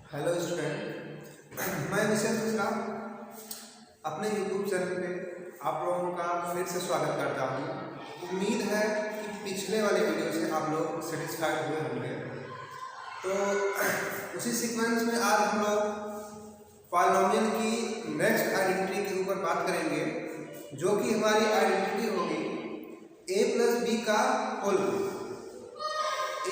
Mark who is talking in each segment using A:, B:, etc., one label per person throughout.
A: Hello student, मैं mission Mishra अपने YouTube channel पे आप लोगों का फिर से स्वागत करता हूँ। उम्मीद है कि पिछले वाले वीडियो से आप लोग सेटिस्फाइड हुए होंगे। तो उसी सीक्वेंस में आज हम लोग पॉलिनोमियल की नेक्स्ट आइडेंटिटी के ऊपर बात करेंगे, जो कि हमारी आइडेंटिटी होगी a प्लस बी का whole cube.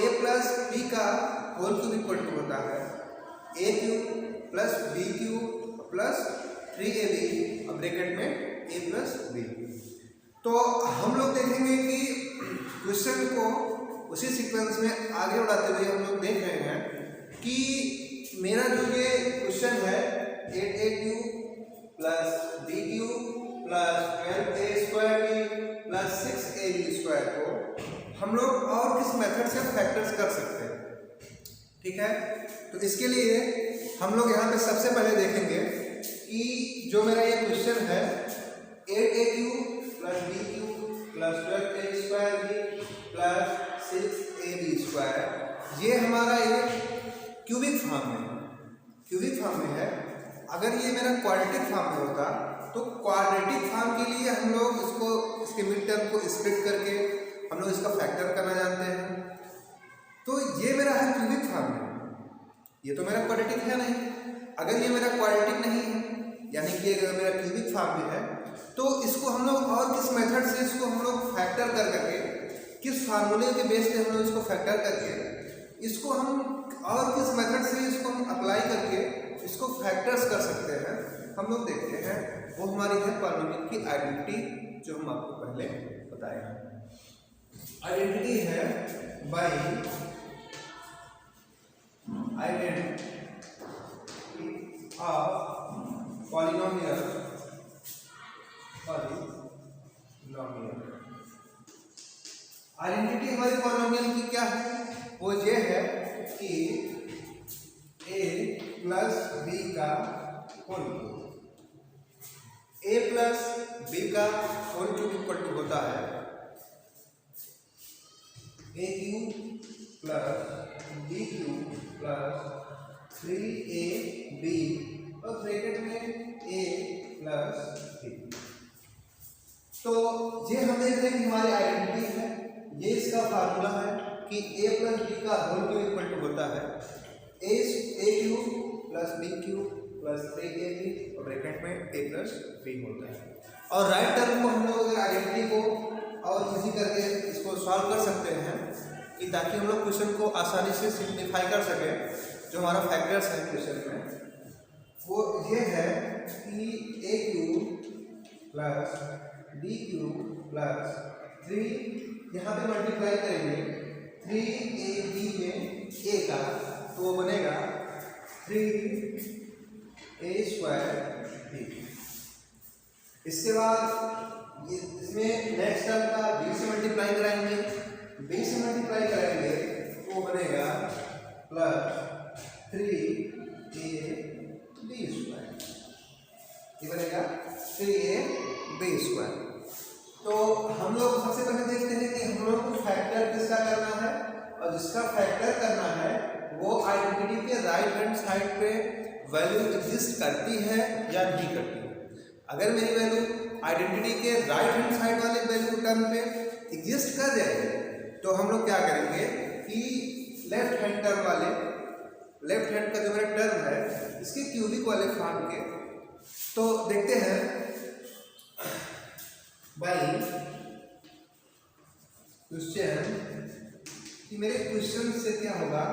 A: a plus B का होल क्यूब इक्वल टू होता है a cube plus B cube plus 3ab bracket में a प्लस बी। तो हम लोग देखेंगे कि क्वेश्चन को उसी सीक्वेंस में आगे बढ़ाते हुए हम लोग देख रहे हैं कि मेरा जो ये क्वेश्चन है 8a cube plus B cube plus 12a square B plus 6ab square को हम लोग और किस मेथड से फैक्टर्स कर सकते हैं। ठीक है, तो इसके लिए हम लोग यहाँ पे सबसे पहले देखेंगे कि जो मेरा ये क्वेश्चन है 8a cube plus B cube plus 12a square B plus 6ab square, ये हमारा एक क्यूबिक फॉर्म में है। अगर ये मेरा क्वाड्रेटिक फॉर्म में होता तो क्वाड्रेटिक फॉर्म के लिए हम लोग इसके मिड टर्म को स्प्लिट करके हम लोग इसका फैक्टर करना जानते हैं। तो ये मेरा है क्यूबिक फॉर्म में, ये तो मेरा क्वाड्रेटिक है नहीं। अगर ये मेरा क्वाड्रेटिक नहीं है, यानी कि अगर मेरा क्यूबिक फॉर्म में है, तो इसको हम लोग और किस मेथड से इसको हम लोग फैक्टर कर करके, किस फार्मूले के बेस पे हम लोग इसको फैक्टर करके, इसको हम और किस मेथड से इसको हम अप्लाई करके इसको फैक्टर्स कर सकते हैं, हम लोग देखते हैं। वो हमारी है पॉलिनोमियल की आइडेंटिटी, जो हम आपको पहले बताए हैं। आइडेंटिटी है by identity of polynomial identity हमारी पॉलिनोमियल की क्या है? वो ये है कि a प्लस बी का whole cube, a plus B का होल क्यूब इक्वल टू होता है a cube plus B cube plus 3ab और ब्रैकेट में a प्लस b। तो ये हम देख रहे हैं कि हमारी आइडेंटिटी है, ये इसका फार्मूला है कि a प्लस बी का होल क्यूब इक्वल टू होता है a cube plus B cube plus 3ab और ब्रैकेट में a प्लस b होता है। और राइट टर्म को हम लोग आइडेंटिटी को और इजी करके इसको सॉल्व कर सकते हैं, कि ताकि हम लोग क्वेश्चन को आसानी से सिंप्लीफाई कर सकें। जो हमारा फैक्टर्स है क्वेश्चन में वो ये है कि a cube plus B cube plus 3, यहाँ पे मल्टीप्लाई करेंगे 3ab में a का, तो वो बनेगा 3a स्क्वायर b। इसके बाद इसमें नेक्स्ट टर्म का b से मल्टीप्लाई कराएंगे, b से मल्टीप्लाई करेंगे तो वो बनेगा प्लस 3ab स्क्वायर, ये बनेगा 3ab स्क्वायर। तो हम लोग सबसे पहले देखते हैं कि हम लोग को फैक्टर किसका करना है, और जिसका फैक्टर करना है वो आइडेंटिटी के राइट हैंड साइड पे वैल्यू एग्जिस्ट करती है या नहीं करती है। अगर मेरी वैल्यू आइडेंटिटी के राइट हैंड साइड वाले वैल्यू टर्म पे एग्जिस्ट कर जाए तो हम लोग क्या करेंगे कि लेफ्ट हैंड का जो मेरा टर्म है इसके क्यूबिक वाले फॉर्म के, तो देखते हैं बाई क्वेश्चन कि मेरे क्वेश्चन से क्या होगा।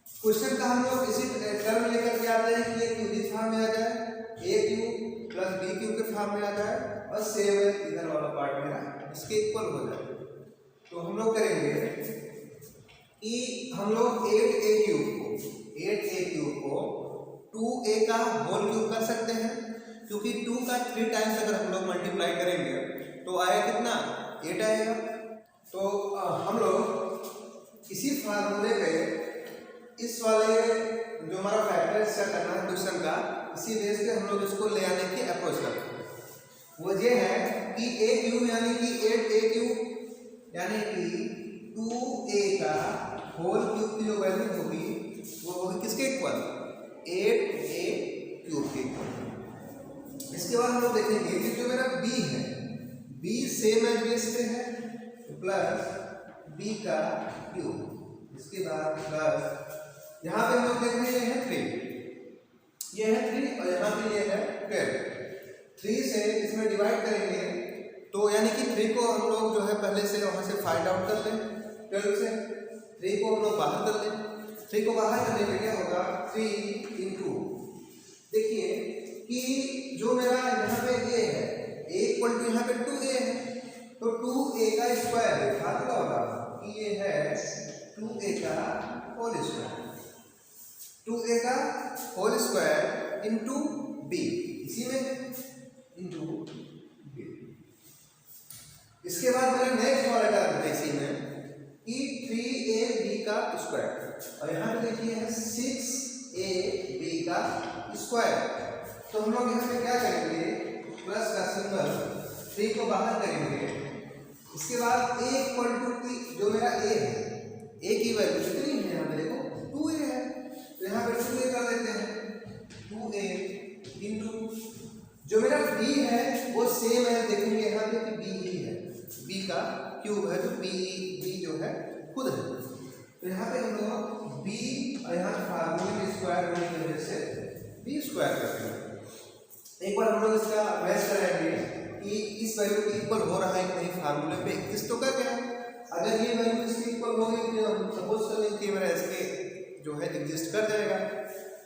A: क्वेश्चन का हम लोग इसी टर्म लेकर के आते हैं कि ये क्यूबिक फॉर्म में आ जाए, a cube plus B cube के फॉर्म में आ जाए और सेम इधर वाला पार्ट मेरा इसके इक्वल हो जाए। तो हम लोग करेंगे कि हम लोग 8a क्यूब को 2a का होल क्यूब कर सकते हैं, क्योंकि 2 का 3 टाइम्स अगर हम लोग मल्टीप्लाई करेंगे तो आएगा कितना, 8 आएगा। तो हम लोग इसी फार्मूले पे इस वाले जो हमारा फैक्टर इसका करना है क्वेश्चन का, इसी बेस पे हम लोग इसको ले आने की अप्रोच करते हैं। वो ये है कि a क्यूब यानी कि 8a क्यूब यानी कि 2a का होल क्यूब की जो वैल्यू होगी वो होगी किसके इक्वल, 8a³ के इक्वल। इसके बाद हम लोग देखेंगे कि जो मेरा b है, b सेम एज बेस पे है प्लस b का क्यूब, इसके बाद प्लस यहाँ पे हम लोग देख रहे हैं ये है 3, ये है 3 और यहाँ पे ये है 12। 3 से इसमें डिवाइड करेंगे तो यानी कि 3 को हम लोग जो है पहले से वहाँ से फाइंड आउट कर लें, 12 से 3 को हम लोग बाहर कर लें। 3 को बाहर करने में क्या होगा, 3 इंटू, देखिए कि जो मेरा यहाँ पे a है, a इक्वल टू यहाँ पे 2a है, तो 2a का स्क्वायर है, फार्मूला होगा कि ये है 2a का होल स्क्वायर, 2a का होल स्क्वायर इंटू b, इसी में इंटू b। इसके बाद मेरा नेक्स्ट वाला टर्म है इसी में कि 3ab का स्क्वायर, और यहाँ पे देखिए है 6ab का स्क्वायर। तो हम लोग यहाँ पे क्या करेंगे, प्लस का सिंबल 3 को बाहर करेंगे। इसके बाद a इक्वल टू जो मेरा a है, a की वैल्यू कितनी है यहाँ पे देखो 2a है, तो यहाँ पे 2a कर देते हैं, 2a इंटू जो मेरा b है वो सेम है, देखेंगे यहाँ पे कि b ही है, b का क्यूब है तो b जो है खुद है, तो यहाँ पे हम लोग b और यहाँ फार्मूले में स्क्वायर होने की वजह से b स्क्वायर करते हैं। एक बार हम लोग इसका मैच कराएंगे कि इस वैल्यू के इक्वल हो रहा है कि नहीं, फार्मूले पे इस तो कर गया, अगर ये वैल्यू इसके इक्वल हो गई तो हम सपोज कर लेंगे कि मेरा इसके जो है एग्जिस्ट कर जाएगा।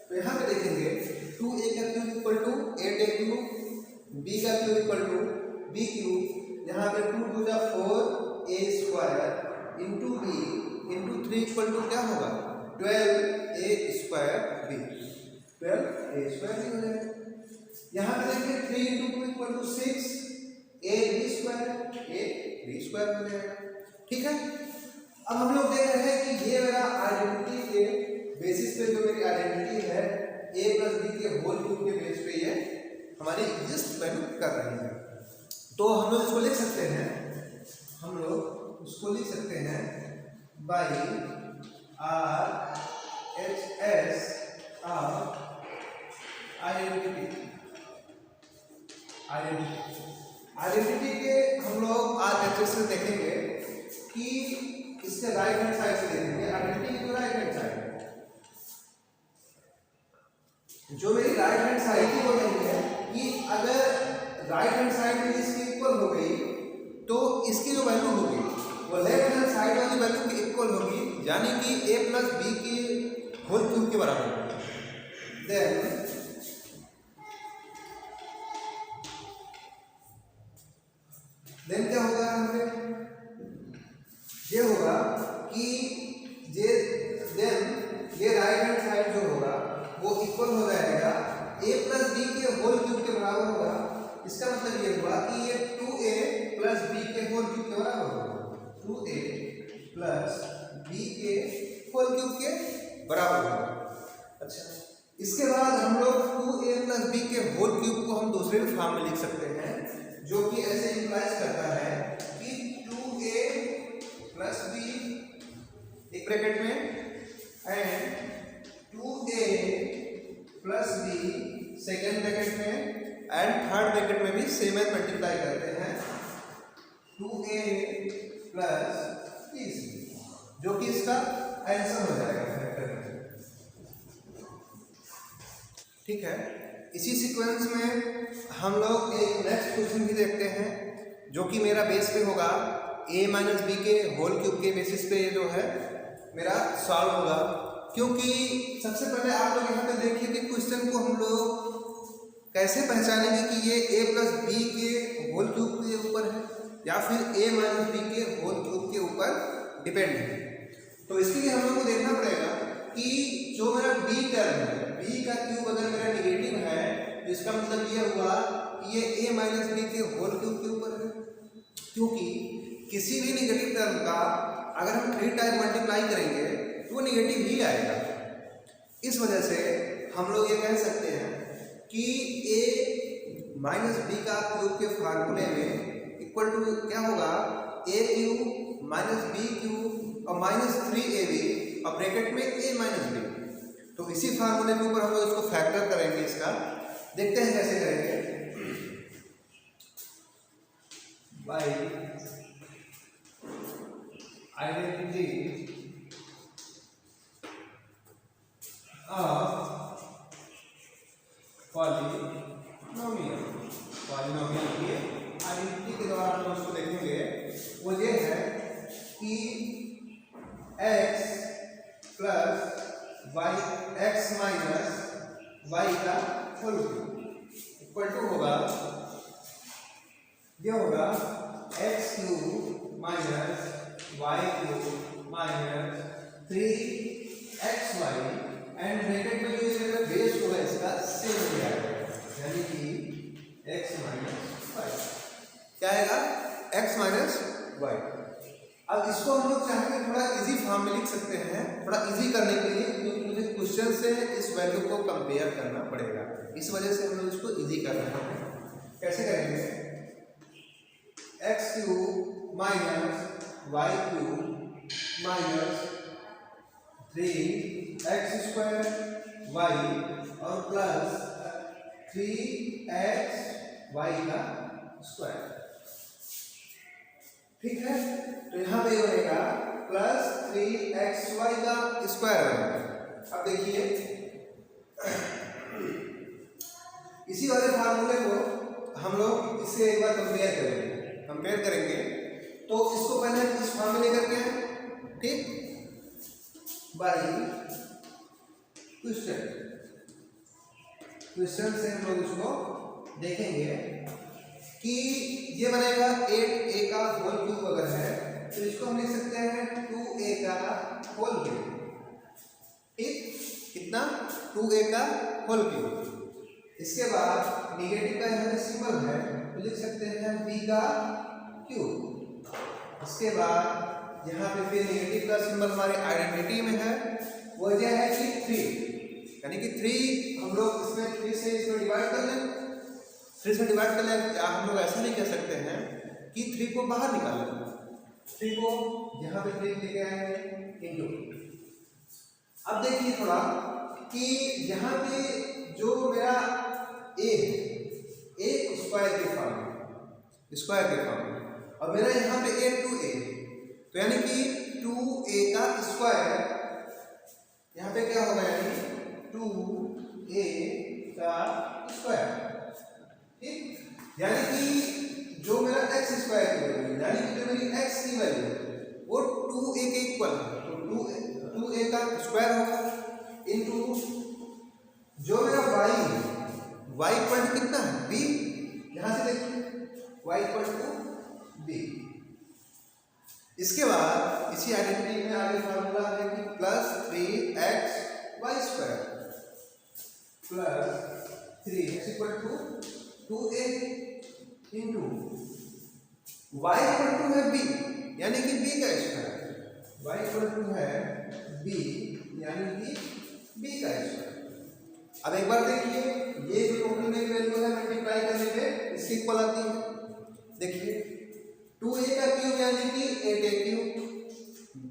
A: तो यहाँ पे देखेंगे 2a का cube equal to 8a³, b का क्यूब इक्वल टू b³, यहाँ पे 2 to 4a² into b into 3 equal to क्या होगा 12a² b, 12a² भी हो जाएगा। यहाँ पे देखिए 3 इंटू 2 इक्वल टू 6 ab² हो जाएगा। ठीक है, अब हम लोग देख रहे हैं कि ये मेरा आइडेंटिटी के बेसिस पे जो मेरी आइडेंटिटी है a प्लस b के होल क्यूब के बेस पे ये हमारी एग्जिस्ट वैल्यू कर रही है। तो हम लोग इसको लिख सकते हैं, हम लोग उसको लिख सकते हैं बाई RHS ऑफ आइडेंटिटी के हम लोग RHS से देखेंगे कि इसके राइट हैंड साइड से देखेंगे आइडेंटिटी की जो राइट हैंड साइड है, जो मेरी राइट हैंड साइड की वो नहीं है कि अगर राइट हैंड साइड में इसकी इक्वल हो गई तो इसकी जो वैल्यू होगी वो लेफ्ट हैंड साइड वाली वैल्यू की इक्वल होगी, यानी कि a प्लस b की होल क्यूब के बराबर होगी। देन क्या होगा, हमें ये होगा कि ये राइट हैंड साइड जो होगा वो इक्वल हो जाएगा a प्लस b के होल क्यूब के बराबर होगा। इसका मतलब ये हुआ कि ये 2a प्लस b के होल क्यूब के बराबर होगा, 2a प्लस b के होल क्यूब के बराबर होगा। अच्छा, इसके बाद हम लोग 2a प्लस b के होल क्यूब को हम दूसरे फॉर्म में लिख सकते हैं, जो कि ऐसे इंप्लाइज करता है कि 2a प्लस b एक ब्रैकेट में and 2a plus b second bracket में एंड थर्ड ब्रैकेट में भी सेम एज मल्टीप्लाई करते हैं 2a प्लस b, जो कि इसका आंसर हो जाएगा। ठीक है, इसी सीक्वेंस में हम लोग एक नेक्स्ट क्वेश्चन भी देखते हैं, जो कि मेरा बेस पे होगा a माइनस बी के होल क्यूब के बेसिस पे ये जो है मेरा सॉल्व होगा। क्योंकि सबसे पहले आप लोग यहाँ पे देखिए कि क्वेश्चन को हम लोग कैसे पहचानेंगे कि ये a प्लस बी के होल क्यूब के ऊपर है या फिर a माइनस बी के होल क्यूब के ऊपर डिपेंड है। तो इसके लिए हम लोग को देखना पड़ेगा कि जो मेरा b टर्म है, b का क्यूब अगर मेरा नेगेटिव है तो इसका मतलब ये हुआ कि ये a माइनस बी के होल क्यूब के ऊपर है, क्योंकि किसी भी नेगेटिव टर्म का अगर हम 3 टाइम मल्टीप्लाई करेंगे तो वो नेगेटिव ही आएगा। इस वजह से हम लोग ये कह सकते हैं कि a माइनस बी का क्यूब के फार्मूले में इक्वल टू क्या होगा, a cube minus B cube और माइनस 3ab और ब्रैकेट में a माइनस बी। तो इसी फार्मूले के ऊपर हम लोग इसको फैक्टर करेंगे। इसका देखते हैं कैसे करेंगे। बाई आइडेंटिटी ऑफ पॉलिनोमियल की आइडेंटिटी के द्वारा हम उसको देखेंगे। वो ये है कि x plus Y X minus Y का होल इक्वल टू होगा, ये होगा X cube minus Y cube minus 3xy and bracket में जो ये बेस होगा इसका सेम हो जाएगा, यानी कि x माइनस वाई क्या आएगा, x माइनस वाई। अब इसको हम लोग चाहेंगे थोड़ा इजी फॉर्म में लिख सकते हैं, थोड़ा इजी करने के लिए, क्योंकि मुझे क्वेश्चन से इस वैल्यू को कंपेयर करना पड़ेगा, इस वजह से हम लोग इसको इजी कर रहे हैं। कैसे करेंगे, X cube minus Y cube minus 3x square Y और प्लस 3x वाई का स्क्वायर, ठीक है। तो यहाँ पे होगा प्लस 3xy का स्क्वायर बनेगा। अब देखिए इसी वाले फार्मूले को हम लोग इससे एक बार कंपेयर करेंगे। तो इसको पहले इस फॉर्म में लेकर के, ठीक, बाई क्वेश्चन से हम लोग इसको देखेंगे कि ये बनेगा 8a का होल क्यूब अगर है तो इसको हम लिख सकते हैं 2a का होल क्यूब, ठीक, कितना 2a का होल क्यूब। इसके बाद निगेटिव का यहाँ पे सिंबल है तो लिख सकते हैं b का क्यूब। इसके बाद यहाँ पे फिर निगेटिव का सिंबल हमारे आइडेंटिटी में है, वो यह है कि 3, यानी कि 3 हम लोग इसमें 3 से इसको डिवाइड कर लें, 3 से डिवाइड कर लें। या हम लोग ऐसा नहीं कह सकते हैं कि 3 को बाहर निकाल लें, 3 को यहाँ पे 3 लेके आएंगे इंटू। अब देखिए थोड़ा कि यहाँ पे जो मेरा a है, a स्क्वायर के फॉर्म में, और मेरा यहाँ पे a 2a, तो यानी कि 2a का स्क्वायर यहाँ पे क्या होगा, यानी 2a का स्क्वायर, ठीक, यानी कि जो मेरा x स्क्वायर की वैल्यू, यानी कि जो मेरी x की वैल्यू है वो 2a के इक्वल है, तो 2a का स्क्वायर होगा इनटू जो मेरा y है, y इक्वल टू कितना है b, यहां से देखिए y इक्वल टू b। इसके बाद इसी आइडेंटिटी में आगे फार्मूला है कि plus 3x y square plus 3x equal to 2a into y equal to है b, यानी कि b का स्क्वायर, y इक्वल टू है b यानी कि b का स्क्वायर। अब एक बार देखिए ये जो टोटल में वैल्यू है मल्टीप्लाई करने पे इसकी इक्वल आती है। देखिए 2a का क्यूब यानी कि 8a क्यूब,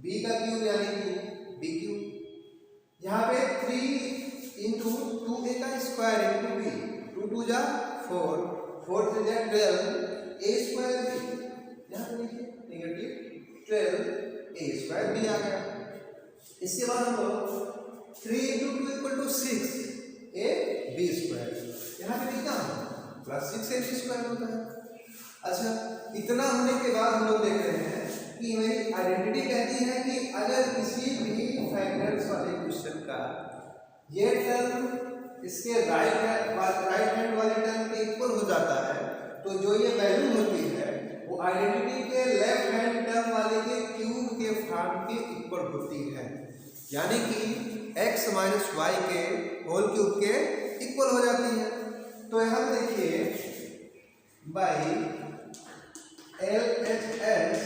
A: b का क्यूब यानी कि b क्यूब, यहाँ पे 3 इंटू 2a का स्क्वायर इंटू b, 2 2 जा 4, 4 3 जा 12, a स्क्वायर b, यहाँ पे देखिए नेगेटिव 12 a स्क्वायर b आ गया। इसके बाद हम लोग 3 into 2 equal to 6 a b square, यहाँ पे कितना प्लस 6 a b स्क्वायर होता है। अच्छा, इतना होने के बाद हम लोग देख रहे हैं कि मेरी आइडेंटिटी कहती है कि अगर किसी भी फैक्टर्स वाले क्वेश्चन का ये टर्म इसके राइट हैंड वाले टर्म के इक्वल हो जाता है तो जो ये वैल्यू होती है वो आइडेंटिटी के लेफ्ट हैंड टर्म वाले के क्यूब के फॉर्म के इक्वल होती है, यानी कि x माइनस वाई के होल क्यूब के इक्वल हो जाती है। तो यहाँ पे देखिए बाई LHS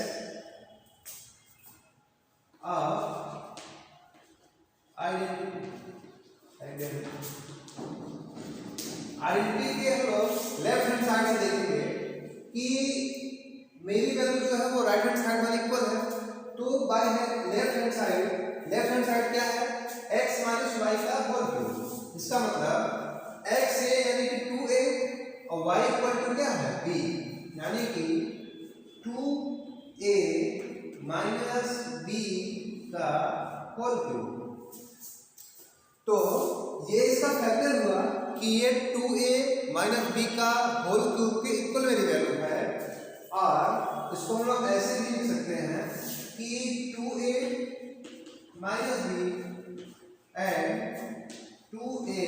A: ऑफ आइडेंटिटी के हम लोग लेफ्ट हैंड साइड में देखेंगे कि मेरी वैल्यू जो है वो राइट हैंड साइड वाली इक्वल है, तो बाई है लेफ्ट हैंड साइड क्या है, x माइनस वाई का होल क्यूब। इसका मतलब x a यानी कि 2a और y इक्वल टू क्या है b, यानी कि 2a माइनस b का होल क्यूब। तो ये इसका फैक्टर हुआ कि ये 2a माइनस b का होल क्यूब के इक्वल मेरी वैल्यू है, और इसको हम लोग ऐसे भी लिख सकते हैं कि 2a minus b and 2a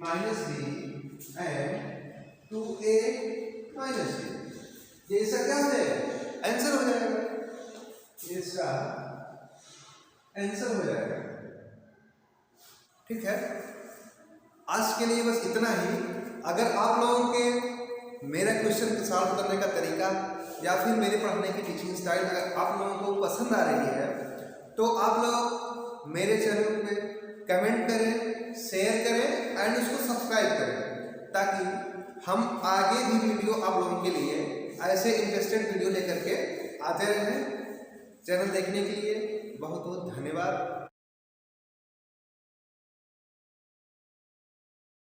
A: minus b and 2a minus b, ये इसका क्या हो जाएगा, आंसर हो जाएगा, ये इसका आंसर हो जाएगा। ठीक है, आज के लिए बस इतना ही। अगर आप लोगों के मेरा क्वेश्चन को सॉल्व करने का तरीका या फिर मेरे पढ़ाने की टीचिंग स्टाइल अगर आप लोगों को पसंद आ रही है तो आप लोग मेरे चैनल पे कमेंट करें, शेयर करें एंड उसको सब्सक्राइब करें, ताकि हम आगे भी वीडियो आप लोगों के लिए ऐसे इंटरेस्टेड वीडियो लेकर के आते रहें। चैनल देखने के लिए बहुत बहुत धन्यवाद।